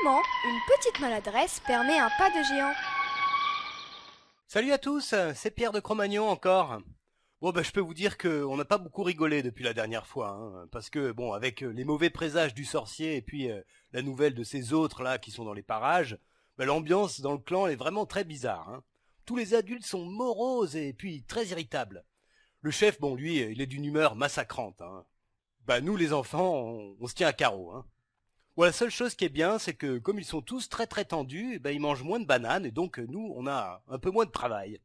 Comment une petite maladresse permet un pas de géant? Salut à tous, c'est Pierre de Cro-Magnon encore. Bon je peux vous dire qu'on n'a pas beaucoup rigolé depuis la dernière fois, hein, parce que bon avec les mauvais présages du sorcier et puis la nouvelle de ces autres là qui sont dans les parages, l'ambiance dans le clan est vraiment très bizarre, hein. Tous les adultes sont moroses et puis très irritables. Le chef, bon lui, il est d'une humeur massacrante, hein. Nous les enfants, on se tient à carreau, hein. Bon, la seule chose qui est bien, c'est que comme ils sont tous très très tendus, ils mangent moins de bananes et donc nous, on a un peu moins de travail.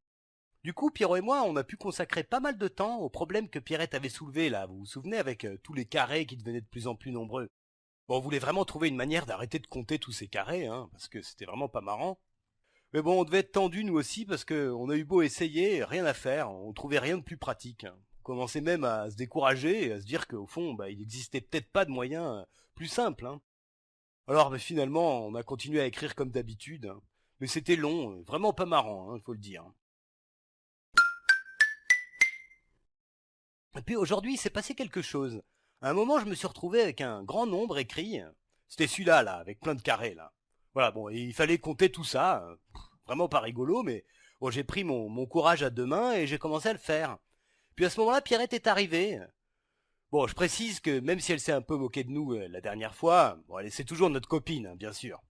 Du coup, Pierrot et moi, on a pu consacrer pas mal de temps au problème que Pierrette avait soulevé là, vous vous souvenez, avec tous les carrés qui devenaient de plus en plus nombreux. Bon, on voulait vraiment trouver une manière d'arrêter de compter tous ces carrés, hein, parce que c'était vraiment pas marrant. Mais bon, on devait être tendus nous aussi, parce que on a eu beau essayer, rien à faire, on trouvait rien de plus pratique, hein. On commençait même à se décourager et à se dire qu'au fond, il existait peut-être pas de moyens plus simples, hein. Alors finalement, on a continué à écrire comme d'habitude, hein. Mais c'était long, vraiment pas marrant, hein, faut le dire. Et puis aujourd'hui, il s'est passé quelque chose. À un moment, je me suis retrouvé avec un grand nombre écrit. C'était celui-là, là, avec plein de carrés, là. Voilà, bon, et il fallait compter tout ça. Vraiment pas rigolo, mais bon, j'ai pris mon courage à deux mains et j'ai commencé à le faire. Puis à ce moment-là, Pierrette est arrivée. Bon, je précise que même si elle s'est un peu moquée de nous la dernière fois, bon, c'est toujours notre copine, hein, bien sûr.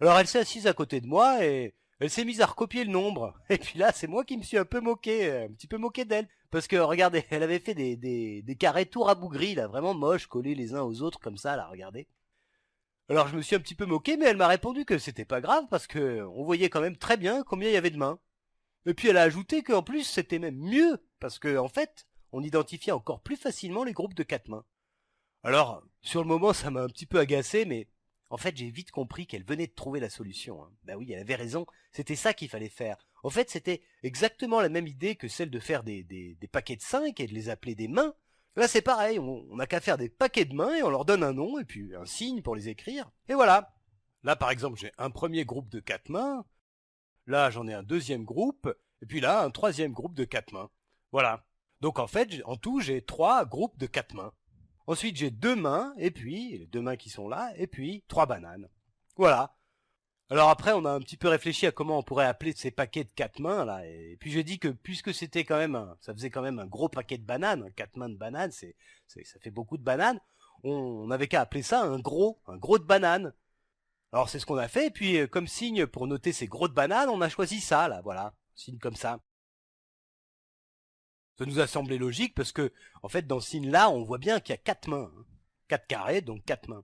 Alors elle s'est assise à côté de moi et elle s'est mise à recopier le nombre. Et puis là, c'est moi qui me suis un peu moqué, un petit peu moqué d'elle. Parce que regardez, elle avait fait des carrés tout rabougris, là, vraiment moches, collés les uns aux autres comme ça, là, regardez. Alors je me suis un petit peu moqué, mais elle m'a répondu que c'était pas grave parce que on voyait quand même très bien combien il y avait de mains. Et puis elle a ajouté qu'en plus c'était même mieux parce que en fait, on identifiait encore plus facilement les groupes de 4 mains. Alors, sur le moment, ça m'a un petit peu agacé, mais en fait, j'ai vite compris qu'elle venait de trouver la solution, hein. Bah oui, elle avait raison, c'était ça qu'il fallait faire. En fait, c'était exactement la même idée que celle de faire des paquets de 5 et de les appeler des mains. Là, c'est pareil, on n'a qu'à faire des paquets de mains et on leur donne un nom et puis un signe pour les écrire. Et voilà. Là, par exemple, j'ai un premier groupe de 4 mains. Là, j'en ai un deuxième groupe. Et puis là, un troisième groupe de 4 mains. Voilà. Donc en fait, en tout, j'ai 3 groupes de 4 mains. Ensuite, j'ai 2 mains, et puis, les 2 mains qui sont là, et puis 3 bananes. Voilà. Alors après, on a un petit peu réfléchi à comment on pourrait appeler ces paquets de 4 mains, là, et puis j'ai dit que puisque c'était quand même ça faisait quand même un gros paquet de bananes, 4 mains de bananes, ça fait beaucoup de bananes, on n'avait qu'à appeler ça un gros de bananes. Alors c'est ce qu'on a fait, et puis comme signe pour noter ces gros de bananes, on a choisi ça, là, voilà, signe comme ça. Ça nous a semblé logique parce que, en fait, dans ce signe-là, on voit bien qu'il y a 4 mains, hein. 4 carrés, donc 4 mains.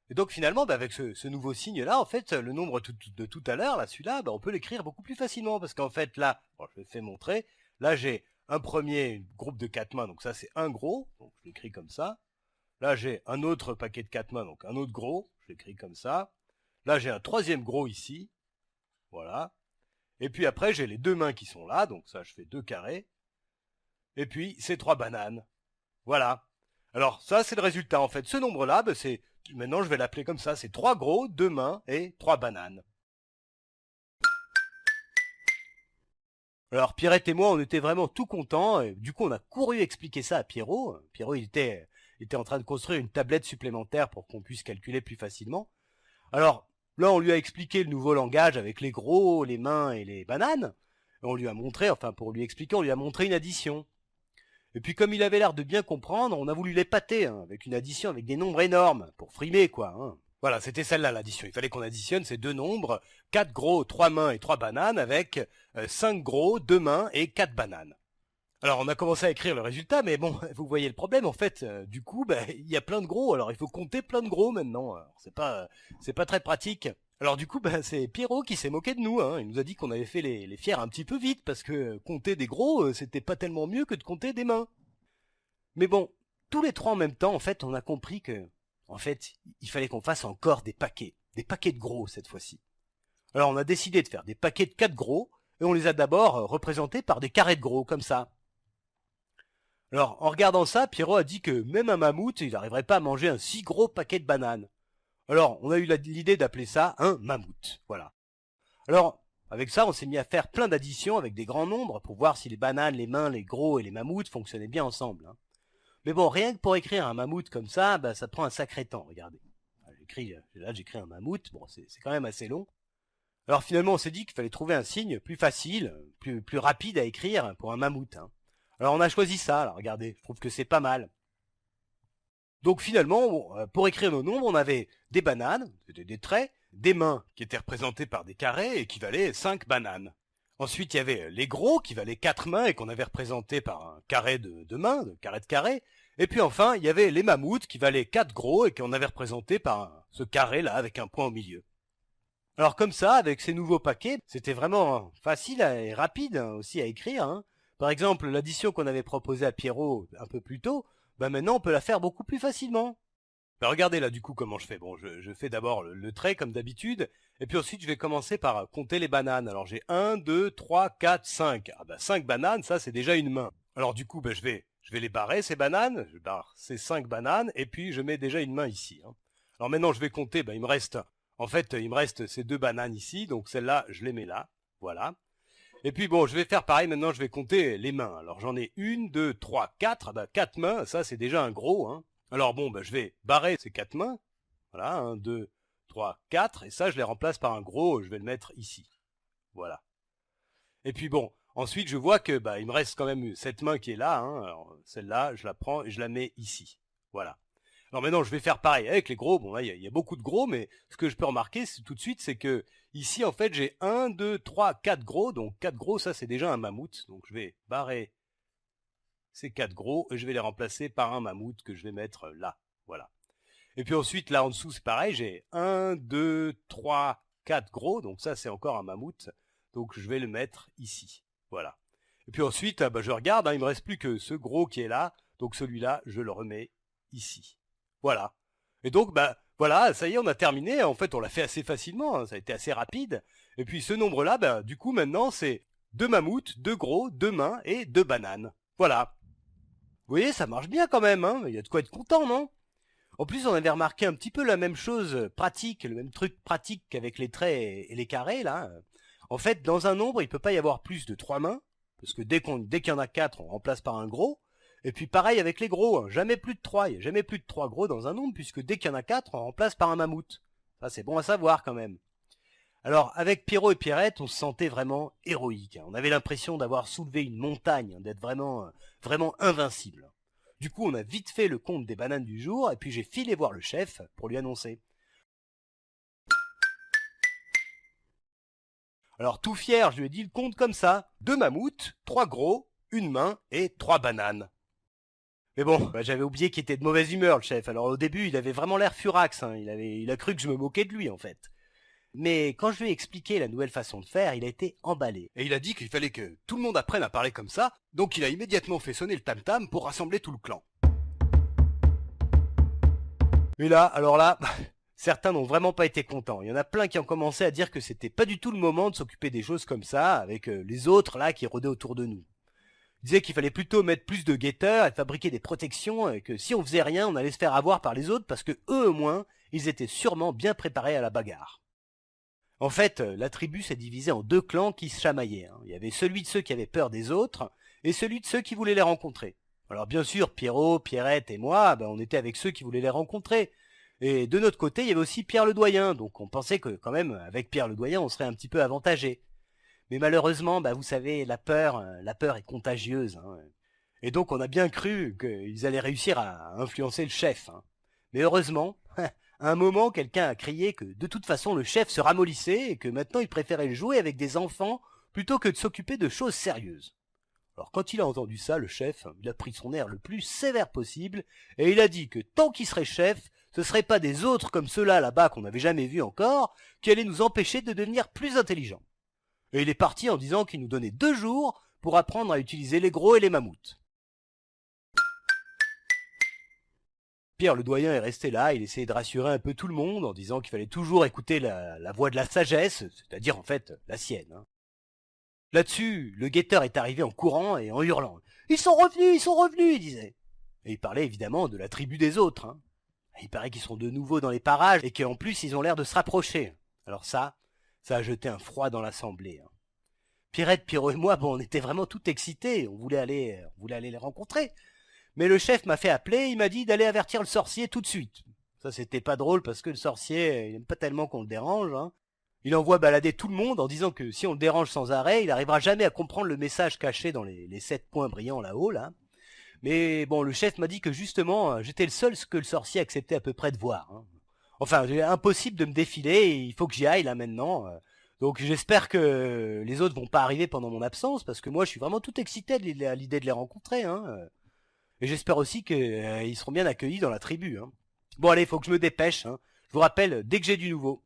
Et donc finalement, avec ce nouveau signe-là, en fait, le nombre de tout à l'heure, là, celui-là, on peut l'écrire beaucoup plus facilement parce qu'en fait, là, bon, je le fais montrer, là, j'ai un premier groupe de 4 mains, donc ça, c'est un gros, donc je l'écris comme ça. Là, j'ai un autre paquet de 4 mains, donc un autre gros, je l'écris comme ça. Là, j'ai un troisième gros ici, voilà. Et puis après, j'ai les 2 mains qui sont là, donc ça, je fais 2 carrés. Et puis, ces 3 bananes. Voilà. Alors, ça, c'est le résultat, en fait. Ce nombre-là, maintenant, je vais l'appeler comme ça. C'est 3 gros, 2 mains et 3 bananes. Alors, Pierrette et moi, on était vraiment tout contents. Et du coup, on a couru expliquer ça à Pierrot. Pierrot, il était en train de construire une tablette supplémentaire pour qu'on puisse calculer plus facilement. Alors, là, on lui a expliqué le nouveau langage avec les gros, les mains et les bananes. Et on lui a montré, enfin, pour lui expliquer, on lui a montré une addition. Et puis comme il avait l'air de bien comprendre, on a voulu l'épater, hein, avec une addition avec des nombres énormes, pour frimer quoi, hein. Voilà, c'était celle-là l'addition. Il fallait qu'on additionne ces deux nombres, 4 gros, 3 mains et 3 bananes, avec 5 gros, 2 mains et 4 bananes. Alors on a commencé à écrire le résultat, mais bon, vous voyez le problème, en fait, du coup, il y a plein de gros, alors il faut compter plein de gros maintenant. Alors, c'est pas très pratique. Alors du coup, c'est Pierrot qui s'est moqué de nous, hein. Il nous a dit qu'on avait fait les fiers un petit peu vite, parce que compter des gros, c'était pas tellement mieux que de compter des mains. Mais bon, tous les trois en même temps, en fait, on a compris que, en fait, il fallait qu'on fasse encore des paquets de gros cette fois-ci. Alors on a décidé de faire des paquets de 4 gros, et on les a d'abord représentés par des carrés de gros, comme ça. Alors, en regardant ça, Pierrot a dit que même un mammouth, il n'arriverait pas à manger un si gros paquet de bananes. Alors, on a eu l'idée d'appeler ça un mammouth, voilà. Alors, avec ça, on s'est mis à faire plein d'additions avec des grands nombres pour voir si les bananes, les mains, les gros et les mammouths fonctionnaient bien ensemble, hein. Mais bon, rien que pour écrire un mammouth comme ça, ça prend un sacré temps, regardez. J'écris un mammouth, bon c'est quand même assez long. Alors finalement on s'est dit qu'il fallait trouver un signe plus facile, plus rapide à écrire pour un mammouth. Hein. Alors on a choisi ça, alors regardez, je trouve que c'est pas mal. Donc finalement, pour écrire nos nombres, on avait des bananes, c'était des traits, des mains qui étaient représentées par des carrés et qui valaient 5 bananes. Ensuite, il y avait les gros qui valaient 4 mains et qu'on avait représentés par un carré de mains, de carré. Et puis enfin, il y avait les mammouths qui valaient 4 gros et qu'on avait représentés par ce carré-là avec un point au milieu. Alors comme ça, avec ces nouveaux paquets, c'était vraiment facile et rapide aussi à écrire. Hein. Par exemple, l'addition qu'on avait proposée à Pierrot un peu plus tôt, maintenant on peut la faire beaucoup plus facilement. Regardez là du coup comment je fais. Bon, je fais d'abord le trait comme d'habitude, et puis ensuite je vais commencer par compter les bananes. Alors j'ai 1, 2, 3, 4, 5. 5 bananes, ça c'est déjà une main. Alors du coup, je vais les barrer ces bananes, je barre ces 5 bananes, et puis je mets déjà une main ici. Hein. Alors maintenant je vais compter, il me reste ces 2 bananes ici, donc celles-là je les mets là, voilà. Et puis bon, je vais faire pareil, maintenant je vais compter les mains. Alors j'en ai 1, 2, 3, 4, 4 mains, ça c'est déjà un gros. Hein. Alors bon, je vais barrer ces 4 mains, voilà, 1, 2, 3, 4, et ça je les remplace par un gros, je vais le mettre ici, voilà. Et puis bon, ensuite je vois que il me reste quand même cette main qui est là, hein. Alors celle-là je la prends et je la mets ici, voilà. Alors maintenant, je vais faire pareil avec les gros. Bon, là, il y a beaucoup de gros, mais ce que je peux remarquer tout de suite, c'est que ici, en fait, j'ai 1, 2, 3, 4 gros. Donc 4 gros, ça, c'est déjà un mammouth. Donc je vais barrer ces 4 gros et je vais les remplacer par un mammouth que je vais mettre là. Voilà. Et puis ensuite, là en dessous, c'est pareil. J'ai 1, 2, 3, 4 gros. Donc ça, c'est encore un mammouth. Donc je vais le mettre ici. Voilà. Et puis ensuite, je regarde, hein, il me reste plus que ce gros qui est là. Donc celui-là, je le remets ici. Voilà. Et donc, voilà, ça y est, on a terminé. En fait, on l'a fait assez facilement. Hein, ça a été assez rapide. Et puis, ce nombre-là, du coup, maintenant, c'est 2 mammouths, 2 gros, 2 mains et 2 bananes. Voilà. Vous voyez, ça marche bien quand même. Hein. Il y a de quoi être content, non? En plus, on avait remarqué un petit peu la même chose pratique, le même truc pratique qu'avec les traits et les carrés, là. En fait, dans un nombre, il peut pas y avoir plus de 3 mains. Parce que dès qu'il y en a 4, on remplace par un gros. Et puis pareil avec les gros, hein. Jamais plus de 3, il n'y a jamais plus de 3 gros dans un nombre, puisque dès qu'il y en a 4, on remplace par un mammouth. Ça c'est bon à savoir quand même. Alors avec Pierrot et Pierrette, on se sentait vraiment héroïque. Hein. On avait l'impression d'avoir soulevé une montagne, hein, d'être vraiment invincible. Du coup on a vite fait le compte des bananes du jour, et puis j'ai filé voir le chef pour lui annoncer. Alors tout fier, je lui ai dit le compte comme ça. 2 mammouths, 3 gros, 1 main et 3 bananes. Mais bon, j'avais oublié qu'il était de mauvaise humeur, le chef. Alors au début, il avait vraiment l'air furax. Hein. Il a cru que je me moquais de lui, en fait. Mais quand je lui ai expliqué la nouvelle façon de faire, il a été emballé. Et il a dit qu'il fallait que tout le monde apprenne à parler comme ça, donc il a immédiatement fait sonner le tam-tam pour rassembler tout le clan. Et là, alors là, certains n'ont vraiment pas été contents. Il y en a plein qui ont commencé à dire que c'était pas du tout le moment de s'occuper des choses comme ça, avec les autres là qui rôdaient autour de nous. Il disait qu'il fallait plutôt mettre plus de guetteurs et fabriquer des protections et que si on faisait rien, on allait se faire avoir par les autres parce que eux au moins, ils étaient sûrement bien préparés à la bagarre. En fait, la tribu s'est divisée en 2 clans qui se chamaillaient. Il y avait celui de ceux qui avaient peur des autres et celui de ceux qui voulaient les rencontrer. Alors bien sûr, Pierrot, Pierrette et moi, on était avec ceux qui voulaient les rencontrer. Et de notre côté, il y avait aussi Pierre le Doyen, donc on pensait que quand même, avec Pierre le Doyen, on serait un petit peu avantagé. Mais malheureusement, vous savez, la peur est contagieuse. Hein. Et donc on a bien cru qu'ils allaient réussir à influencer le chef. Hein. Mais heureusement, à un moment, quelqu'un a crié que de toute façon le chef se ramollissait et que maintenant il préférait jouer avec des enfants plutôt que de s'occuper de choses sérieuses. Alors quand il a entendu ça, le chef, il a pris son air le plus sévère possible et il a dit que tant qu'il serait chef, ce serait pas des autres comme ceux-là là-bas qu'on n'avait jamais vus encore qui allaient nous empêcher de devenir plus intelligents. Et il est parti en disant qu'il nous donnait 2 jours pour apprendre à utiliser les gros et les mammouths. Pierre le Doyen est resté là, il essayait de rassurer un peu tout le monde en disant qu'il fallait toujours écouter la voix de la sagesse, c'est-à-dire en fait la sienne. Hein. Là-dessus, le guetteur est arrivé en courant et en hurlant. « Ils sont revenus !» il disait. Et il parlait évidemment de la tribu des autres. Hein. Il paraît qu'ils sont de nouveau dans les parages et qu'en plus ils ont l'air de se rapprocher. Alors ça a jeté un froid dans l'assemblée. Hein. Pierrette, Pierrot et moi, on était vraiment tout excités, on voulait aller les rencontrer. Mais le chef m'a fait appeler, il m'a dit d'aller avertir le sorcier tout de suite. Ça, c'était pas drôle parce que le sorcier, il aime pas tellement qu'on le dérange, hein. Il envoie balader tout le monde en disant que si on le dérange sans arrêt, il arrivera jamais à comprendre le message caché dans les 7 points brillants là-haut, là. Mais bon, le chef m'a dit que justement, j'étais le seul que le sorcier acceptait à peu près de voir, hein. Enfin, impossible de me défiler, il faut que j'y aille là maintenant. Donc j'espère que les autres vont pas arriver pendant mon absence, parce que moi je suis vraiment tout excité à l'idée de les rencontrer, hein. Et j'espère aussi qu'ils seront bien accueillis dans la tribu, hein. Bon allez, faut que je me dépêche, hein. Je vous rappelle dès que j'ai du nouveau.